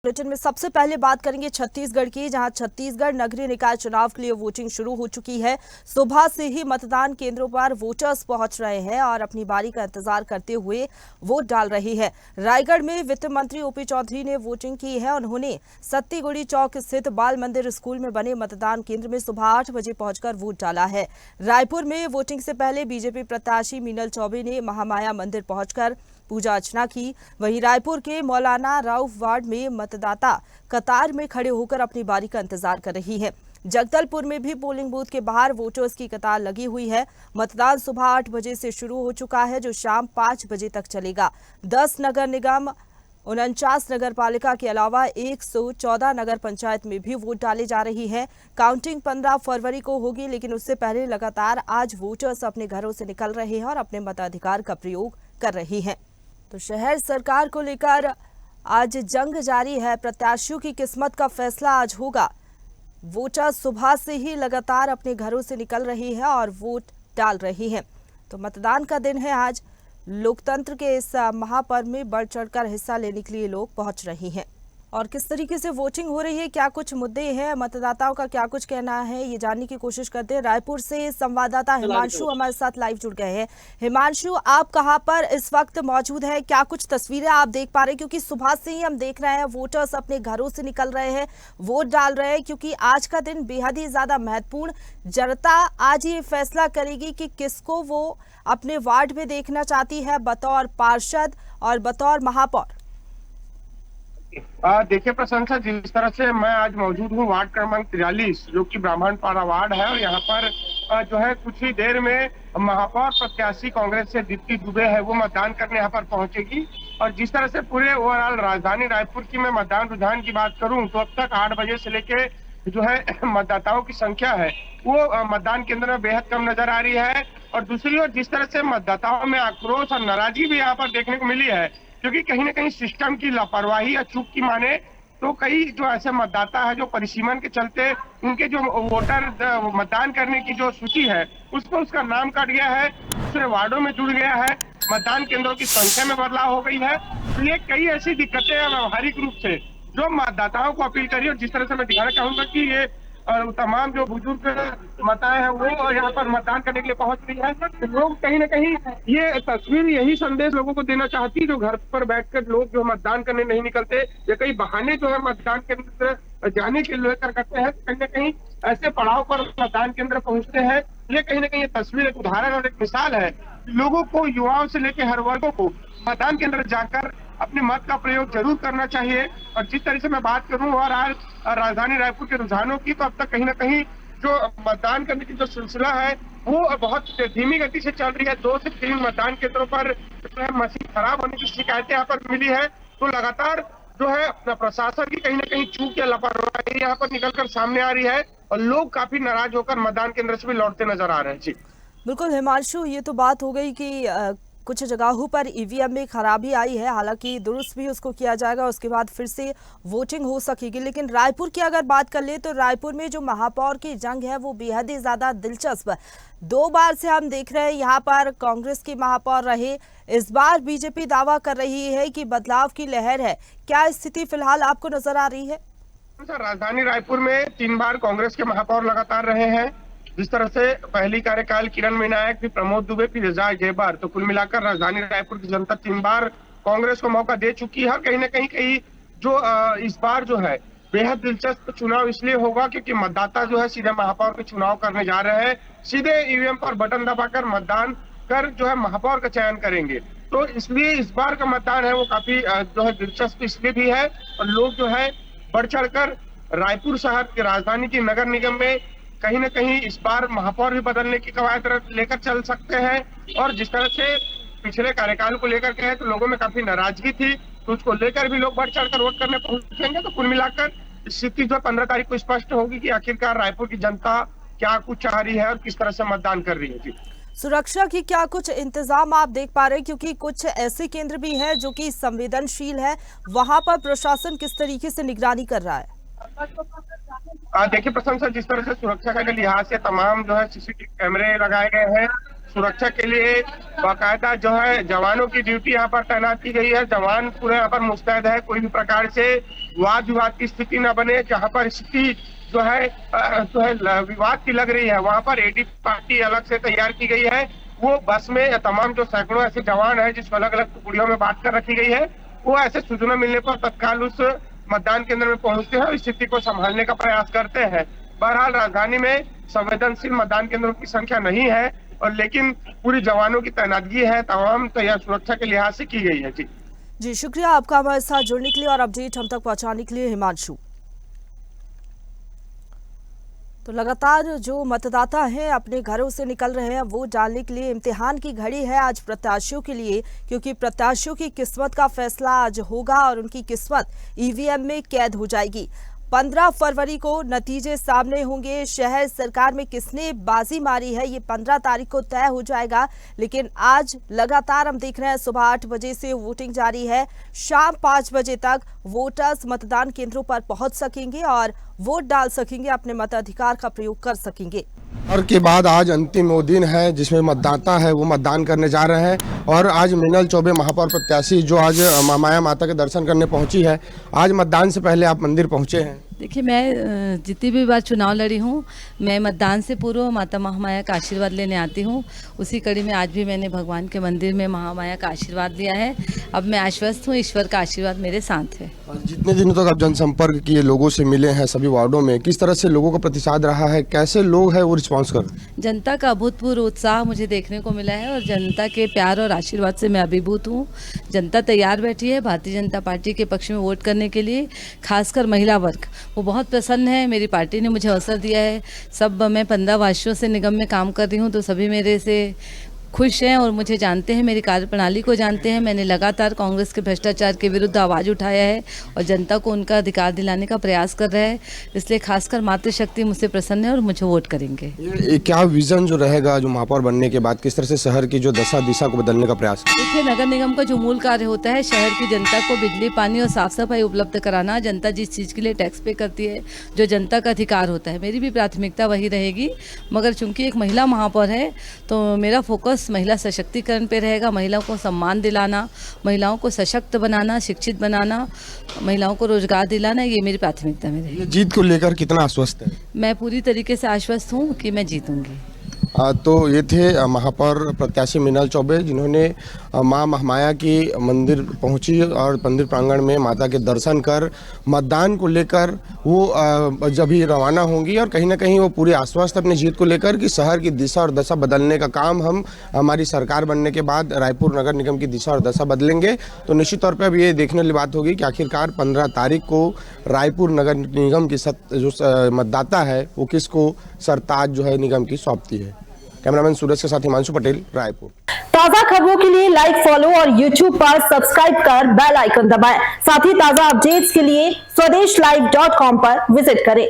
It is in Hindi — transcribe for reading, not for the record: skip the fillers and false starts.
बुलेटिन में सबसे पहले बात करेंगे छत्तीसगढ़ की, जहां छत्तीसगढ़ नगरीय निकाय चुनाव के लिए वोटिंग शुरू हो चुकी है। सुबह से ही मतदान केंद्रों पर वोटर्स पहुंच रहे हैं और अपनी बारी का इंतजार करते हुए वोट डाल रहे हैं। रायगढ़ में वित्त मंत्री ओपी चौधरी ने वोटिंग की है। उन्होंने सत्तीगुड़ी चौक स्थित बाल मंदिर स्कूल में बने मतदान केंद्र में सुबह 8 बजे पहुंचकर वोट डाला है। रायपुर में वोटिंग से पहले बीजेपी प्रत्याशी मीनल चौबे ने महामाया मंदिर पहुंचकर पूजा अर्चना की। वहीं रायपुर के मौलाना राउफ वार्ड में मतदाता कतार में खड़े होकर अपनी बारी का इंतजार कर रही है। जगदलपुर में भी पोलिंग बूथ के बाहर वोटर्स की कतार लगी हुई है। मतदान सुबह 8 बजे से शुरू हो चुका है, जो शाम 5 बजे तक चलेगा। 10 नगर निगम, 49 नगर पालिका के अलावा 114 नगर पंचायत में भी वोट डाले जा रही है। काउंटिंग 15 फरवरी को होगी, लेकिन उससे पहले लगातार आज वोटर्स अपने घरों से निकल रहे हैं और अपने मताधिकार का प्रयोग कर रही हैं। तो शहर सरकार को लेकर आज जंग जारी है। प्रत्याशियों की किस्मत का फैसला आज होगा। वोटर सुबह से ही लगातार अपने घरों से निकल रही है और वोट डाल रही है। तो मतदान का दिन है आज। लोकतंत्र के इस महापर्व में बढ़ चढ़कर हिस्सा लेने के लिए लोग पहुंच रहे हैं। और किस तरीके से वोटिंग हो रही है, क्या कुछ मुद्दे हैं, मतदाताओं का क्या कुछ कहना है, ये जानने की कोशिश करते हैं। रायपुर से संवाददाता हिमांशु हमारे साथ लाइव जुड़ गए हैं। हिमांशु, आप कहां पर इस वक्त मौजूद हैं? क्या कुछ तस्वीरें आप देख पा रहे हैं? क्योंकि सुबह से ही हम देख रहे हैं वोटर्स अपने घरों से निकल रहे हैं, वोट डाल रहे हैं, क्योंकि आज का दिन बेहद ही ज्यादा महत्वपूर्ण। जनता आज ये फैसला करेगी कि किसको वो अपने वार्ड में देखना चाहती है बतौर पार्षद और बतौर महापौर। देखिए प्रशंसा, जिस तरह से मैं आज मौजूद हूँ वार्ड क्रमांक 43, जो कि ब्राह्मणपाड़ा वार्ड है, और यहाँ पर जो है कुछ ही देर में महापौर प्रत्याशी कांग्रेस से दीप्ति दुबे है, वो मतदान करने यहाँ पर पहुंचेगी। और जिस तरह से पूरे ओवरऑल राजधानी रायपुर की मैं मतदान रुझान की बात करूं तो अब तक 8 बजे से लेके जो है मतदाताओं की संख्या है वो मतदान केंद्र में बेहद कम नजर आ रही है। और दूसरी ओर जिस तरह से मतदाताओं में आक्रोश और नाराजगी भी यहाँ पर देखने को मिली है, क्योंकि कहीं ना कहीं सिस्टम की लापरवाही या चूक की माने तो कई जो ऐसे मतदाता है जो परिसीमन के चलते उनके जो वोटर मतदान करने की जो सूची है उस पर उसका नाम कट गया है, दूसरे वार्डों में जुड़ गया है, मतदान केंद्रों की संख्या में बदलाव हो गई है। तो ये कई ऐसी दिक्कतें हैं व्यवहारिक रूप से जो मतदाताओं को अपील करी। और जिस तरह से मैं दिखाना चाहूंगा कि ये तमाम जो बुजुर्ग माताएं हैं वो यहाँ पर मतदान करने के लिए पहुंच रही है। तो लोग कहीं ना कहीं ये तस्वीर यही संदेश लोगों को देना चाहती है, जो घर पर बैठकर लोग जो मतदान करने नहीं निकलते या कई बहाने जो है मतदान केंद्र जाने के लेकर करते हैं, कहीं ना कहीं ऐसे पड़ाव पर मतदान केंद्र पहुंचते हैं। ये कहीं ना कहीं ये तस्वीर एक उदाहरण और एक मिसाल है। लोगों को, युवाओं से लेकर हर वर्गों को मतदान केंद्र जाकर अपने मत का प्रयोग जरूर करना चाहिए। और जिस तरह से मैं बात करूं और आज राजधानी रायपुर के रुझानों की, तो अब तक कहीं ना कहीं जो मतदान करने की जो सिलसिला है वो बहुत धीमी गति से चल रही है। 2 से 3 मतदान केंद्रों पर जो है मशीन खराब होने की शिकायतें यहाँ पर मिली है। तो लगातार जो है प्रशासन की कहीं ना कहीं चूक या लापरवाही यहाँ पर निकल कर सामने आ रही है और लोग काफी नाराज होकर मतदान केंद्र से भी लौटते नजर आ रहे हैं। जी बिल्कुल हिमांशु, ये तो बात हो गई कि कुछ जगहों पर ईवीएम में खराबी आई है, हालांकि दुरुस्त भी उसको किया जाएगा, उसके बाद फिर से वोटिंग हो सकेगी। लेकिन रायपुर की अगर बात कर ले तो रायपुर में जो महापौर की जंग है वो बेहद ही ज्यादा दिलचस्प है। 2 बार से हम देख रहे हैं यहाँ पर कांग्रेस की महापौर रहे, इस बार बीजेपी दावा कर रही है कि बदलाव की लहर है। क्या स्थिति फिलहाल आपको नजर आ रही है? राजधानी रायपुर में 3 बार कांग्रेस के महापौर लगातार रहे हैं। जिस तरह से पहली कार्यकाल किरण मीनायक, फिर प्रमोद दुबे, फिर एजाज जेबर, तो कुल मिलाकर राजधानी रायपुर की जनता 3 बार कांग्रेस को मौका दे चुकी है। कहीं ना कहीं जो इस बार जो है बेहद दिलचस्प चुनाव इसलिए होगा क्योंकि मतदाता जो है सीधे महापौर के चुनाव करने जा रहे हैं, सीधे ईवीएम पर बटन दबाकर मतदान कर जो है महापौर का चयन करेंगे। तो इसलिए इस बार का मतदान है वो काफी जो है दिलचस्प इसलिए भी है। और लोग जो है बढ़ चढ़कर रायपुर शहर की राजधानी की नगर निगम में कहीं ना कहीं इस बार महापौर भी बदलने की कवायद लेकर चल सकते हैं। और जिस तरह से पिछले कार्यकाल को लेकर के है तो लोगों में काफी नाराजगी थी, तो उसको लेकर भी लोग बढ़ चढ़कर वोट करने पहुंचेंगे। तो कुल मिलाकर स्थिति जो 15 तारीख को स्पष्ट होगी कि आखिरकार रायपुर की जनता क्या कुछ चाह रही है और किस तरह से मतदान कर रही है। जी सुरक्षा की क्या कुछ इंतजाम आप देख पा रहे हैं? क्योंकि कुछ ऐसे केंद्र भी हैं जो कि संवेदनशील है, वहां पर प्रशासन किस तरीके से निगरानी कर रहा है? देखिए प्रशंसा, जिस तरह से सुरक्षा के लिहाज से तमाम जो है सीसीटीवी कैमरे लगाए गए हैं सुरक्षा के लिए बाकायदा जो है जवानों की ड्यूटी यहाँ पर तैनात की गई है। जवान पूरे यहाँ पर मुस्तैद है, कोई भी प्रकार से वाद विवाद की स्थिति न बने। जहाँ पर स्थिति जो है विवाद की लग रही है, वहाँ पर एडी पार्टी अलग से तैयार की गई है। वो बस में तमाम जो सैकड़ों ऐसे जवान हैं जिसको अलग अलग टुकड़ियों में बांट कर रखी गई है, वो ऐसे सूचना मिलने पर तत्काल उस मतदान केंद्र में पहुंचते हैं और स्थिति को संभालने का प्रयास करते हैं। बहरहाल राजधानी में संवेदनशील मतदान केंद्रों की संख्या नहीं है, और लेकिन पूरी जवानों की तैनातगी है, तमाम तैयार सुरक्षा के लिहाज से की गई है। जी शुक्रिया आपका हमारे साथ जुड़ने के लिए और अपडेट हम तक पहुंचाने के लिए, हिमांशु। तो लगातार जो मतदाता हैं अपने घरों से निकल रहे हैं वोट डालने के लिए। इम्तिहान की घड़ी है आज प्रत्याशियों के लिए, क्योंकि प्रत्याशियों की किस्मत का फैसला आज होगा और उनकी किस्मत ईवीएम में कैद हो जाएगी। 15 फरवरी को नतीजे सामने होंगे। शहर सरकार में किसने बाजी मारी है ये 15 तारीख को तय हो जाएगा। लेकिन आज लगातार हम देख रहे हैं सुबह 8 बजे से वोटिंग जारी है। शाम 5 बजे तक वोटर्स मतदान केंद्रों पर पहुंच सकेंगे और वोट डाल सकेंगे, अपने मताधिकार का प्रयोग कर सकेंगे। और के बाद आज अंतिम वो दिन है जिसमें मतदाता है वो मतदान करने जा रहे हैं। और आज मीनल चौबे महापौर प्रत्याशी जो आज महामाया माता के दर्शन करने पहुंची है, आज मतदान से पहले आप मंदिर पहुंचे हैं। देखिए, मैं जितनी भी बार चुनाव लड़ी हूँ, मैं मतदान से पूर्व माता महामाया का आशीर्वाद लेने आती हूँ। उसी कड़ी में आज भी मैंने भगवान के मंदिर में महामाया का आशीर्वाद लिया है। अब मैं आश्वस्त हूँ, ईश्वर का आशीर्वाद मेरे साथ है। और जितने दिनों तक आप जनसंपर्क किए, लोगों से मिले हैं सभी वार्डों में, किस तरह से लोगों का प्रतिसाद रहा है, कैसे लोग हैं वो रिस्पॉन्स कर? जनता का अभूतपूर्व उत्साह मुझे देखने को मिला है और जनता के प्यार और आशीर्वाद से मैं अभिभूत हूँ। जनता तैयार बैठी है भारतीय जनता पार्टी के पक्ष में वोट करने के लिए। खासकर महिला वर्ग वो बहुत प्रसन्न है। मेरी पार्टी ने मुझे अवसर दिया है। सब मैं 15 वर्षों से निगम में काम कर रही हूँ, तो सभी मेरे से खुश हैं और मुझे जानते हैं, मेरी कार्यप्रणाली को जानते हैं। मैंने लगातार कांग्रेस के भ्रष्टाचार के विरुद्ध आवाज़ उठाया है और जनता को उनका अधिकार दिलाने का प्रयास कर रहा है। इसलिए खासकर मातृशक्ति मुझसे प्रसन्न है और मुझे वोट करेंगे। ये क्या विजन जो रहेगा जो महापौर बनने के बाद, किस तरह से शहर की जो दशा दिशा को बदलने का प्रयास? देखिए, नगर निगम का जो मूल कार्य होता है शहर की जनता को बिजली, पानी और साफ सफाई उपलब्ध कराना। जनता जिस चीज़ के लिए टैक्स पे करती है, जो जनता का अधिकार होता है, मेरी भी प्राथमिकता वही रहेगी। मगर चूंकि एक महिला महापौर है तो मेरा फोकस महिला सशक्तिकरण पे रहेगा। महिलाओं को सम्मान दिलाना, महिलाओं को सशक्त बनाना, शिक्षित बनाना, महिलाओं को रोजगार दिलाना, ये मेरी प्राथमिकता में रहेगी। जीत को लेकर कितना आश्वस्त है? मैं पूरी तरीके से आश्वस्त हूँ कि मैं जीतूंगी। तो ये थे महापौर प्रत्याशी मीनल चौबे, जिन्होंने माँ महामाया की मंदिर पहुंची और मंदिर प्रांगण में माता के दर्शन कर मतदान को लेकर वो जब ही रवाना होंगी और कहीं ना कहीं वो पूरे आश्वस्त अपनी जीत को लेकर कि शहर की दिशा और दशा बदलने का काम हम हमारी सरकार बनने के बाद रायपुर नगर निगम की दिशा और दशा बदलेंगे। तो निश्चित तौर पर अब ये देखने वाली बात होगी कि आखिरकार 15 तारीख को रायपुर नगर निगम की जो मतदाता है वो किसको सरताज जो है निगम की सौंपती है। कैमरामैन सूरज के साथ हिमांशु पटेल, रायपुर। ताजा खबरों के लिए लाइक, फॉलो और YouTube पर सब्सक्राइब कर बेल आइकन दबाएं। साथ ही ताजा अपडेट्स के लिए swedeshlive.com पर विजिट करें।